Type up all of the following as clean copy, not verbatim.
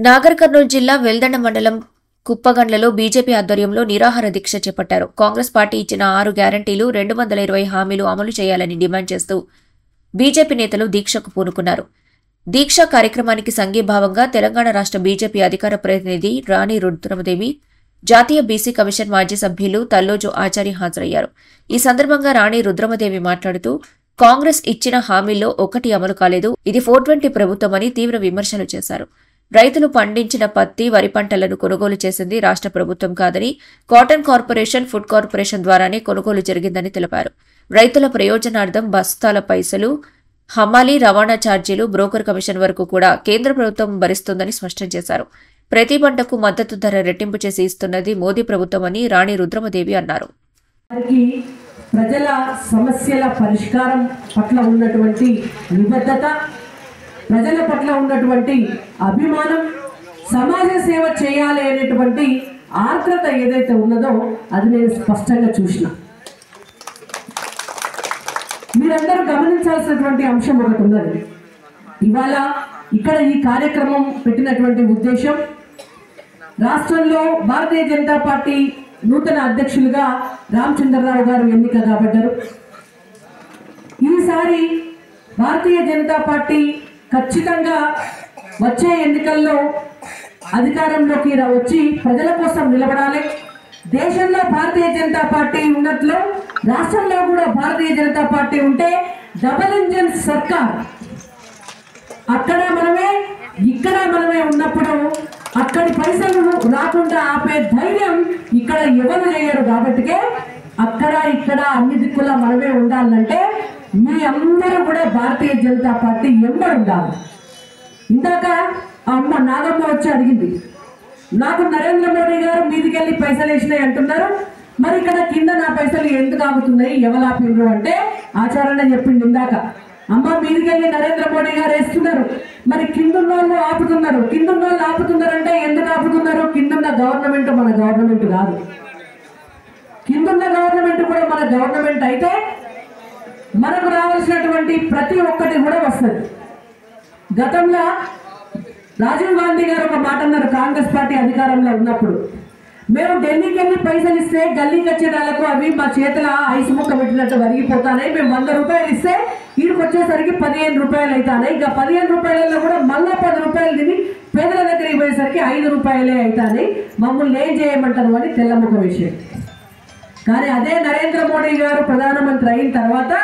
నాగర్ కర్నూలు జిల్లా వెల్దండ మండలం కుప్పగండ్లలో బీజేపీ ఆధ్వర్యంలో నిరాహార దీక్ష చేపట్టారు. కాంగ్రెస్ పార్టీ ఇచ్చిన 6 గ్యారంటీలు 220 హామీలు అమలు చేయాలని డిమాండ్ చేస్తూ బీజేపీ నేతలు దీక్షకు పూనుకున్నారు. దీక్ష కార్యక్రమానికి సంఘీభావంగా తెలంగాణ రాష్ట్ర బీజేపీ అధికార ప్రతినిధి రాణి రుద్రమదేవి, జాతీయ బీసీ కమిషన్ మాజీ సభ్యులు తల్లోజు ఆచార్య హాజరయ్యారు. ఈ సందర్భంగా రాణి రుద్రమదేవి మాట్లాడుతూ కాంగ్రెస్ ఇచ్చిన హామీల్లో ఒకటి అమలు కాలేదు, ఇది 420 ప్రభుత్వమని తీవ్ర విమర్శలు చేశారు. రైతులు పండించిన పత్తి, వరి పంటలను కొనుగోలు చేసింది రాష్ట్ర ప్రభుత్వం కాదని, కాటన్ కార్పొరేషన్, ఫుడ్ కార్పొరేషన్ ద్వారానే కొనుగోలు జరిగిందని తెలిపారు. రైతుల ప్రయోజనార్థం బస్తాల పైసలు, హమాలీ రవాణా ఛార్జీలు, బ్రోకర్ కమిషన్ వరకు కూడా కేంద్ర ప్రభుత్వం భరిస్తుందని స్పష్టం చేశారు. ప్రతి పంటకు మద్దతు ధర రెట్టింపు చేసి ఇస్తున్నది మోదీ ప్రభుత్వమని రాణి రుద్రమదేవి అన్నారు. ప్రజల సమస్యల పరిష్కారం పట్ల ఉన్నటువంటి నిబద్ధత, ప్రజల పట్ల ఉన్నటువంటి అభిమానం, సమాజ సేవ చేయాలి అనేటువంటి ఆర్ద్రత ఏదైతే ఉన్నదో అది నేను స్పష్టంగా చూసిన. మీరందరూ గమనించాల్సినటువంటి అంశం ఒకటి ఉన్నది. ఇవాళ ఇక్కడ ఈ కార్యక్రమం పెట్టినటువంటి ఉద్దేశం, రాష్ట్రంలో భారతీయ జనతా పార్టీ నూతన అధ్యక్షులుగా రామచంద్రరావు గారు ఎన్నిక కాబడ్డారు. ఈసారి భారతీయ జనతా పార్టీ ఖచ్చితంగా వచ్చే ఎన్నికల్లో అధికారంలోకి వచ్చి ప్రజల కోసం నిలబడాలి. దేశంలో భారతీయ జనతా పార్టీ ఉన్నట్లు రాష్ట్రంలో కూడా భారతీయ జనతా పార్టీ ఉంటే డబుల్ ఇంజిన్ సర్కార్, అక్కడ మనమే ఇక్కడ మనమే ఉన్నప్పుడు అక్కడి పైసలు రాకుండా ఆపే ధైర్యం ఇక్కడ ఎవరు చేయరు. కాబట్టికే అక్కడ ఇక్కడ అన్ని దిక్కులా మనమే ఉండాలంటే మీ అందరూ కూడా భారతీయ జనతా పార్టీ ఎంబడి ఉండాలి. ఇందాక అమ్మ నాగమ్మ వచ్చి అడిగింది, నాకు నరేంద్ర మోడీ గారు మీదికెళ్ళి పైసలు వేసినాయి అంటున్నారు, మరి ఇక్కడ కింద నా పైసలు ఎందుకు ఆగుతున్నాయి, ఎవరు ఆపిండ్రు అంటే ఆచార్య చెప్పింది ఇందాక, అమ్మ మీదికెళ్ళి నరేంద్ర మోడీ గారు వేస్తున్నారు, మరి కిందున్న వాళ్ళు ఆపుతున్నారు. కిందున్న వాళ్ళు ఆపుతున్నారంటే ఎందుకు ఆపుతున్నారు? కిందున్న గవర్నమెంట్ మన గవర్నమెంట్ కాదు. కిందున్న గవర్నమెంట్ కూడా మన గవర్నమెంట్ అయితే మనకు రావాల్సినటువంటి ప్రతి ఒక్కటి కూడా వస్తుంది. గతంలో రాజీవ్ గాంధీ గారు ఒక మాట అన్నారు, కాంగ్రెస్ పార్టీ అధికారంలో ఉన్నప్పుడు, మేము ఢిల్లీకి వెళ్ళి పైసలు ఇస్తే గల్లీ కచ్చేటాలకు అవి మా చేతుల ఐసు ముక్క పెట్టినట్టు వరిగిపోతానే, మేము 100 రూపాయలు ఇస్తే వీడికి వచ్చేసరికి 15 రూపాయలు అవుతానే, ఇంకా 15 రూపాయలలో కూడా మళ్ళా 10 రూపాయలు తిని పేదల దగ్గరికి పోయేసరికి 5 రూపాయలే అవుతానే, మమ్మల్ని ఏం చేయమంటారు అని తెల్లముఖ విషయం. కానీ అదే నరేంద్ర మోడీ గారు ప్రధానమంత్రి అయిన తర్వాత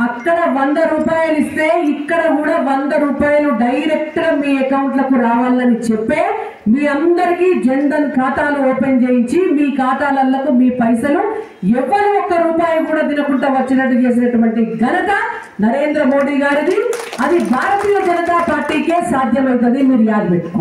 అక్కడ 100 రూపాయలు ఇస్తే ఇక్కడ కూడా 100 రూపాయలు డైరెక్ట్ గా మీ అకౌంట్లకు రావాలని చెప్పే మీ అందరికీ జన్ధన్ ఖాతాలు ఓపెన్ చేయించి మీ ఖాతాలకు మీ పైసలు ఎవరు 1 రూపాయి కూడా తినకుండా వచ్చినట్టు చేసినటువంటి ఘనత నరేంద్ర మోడీ గారిది. అది భారతీయ జనతా పార్టీకే సాధ్యమవుతుంది, మీరు యాద పెట్టుకోండి.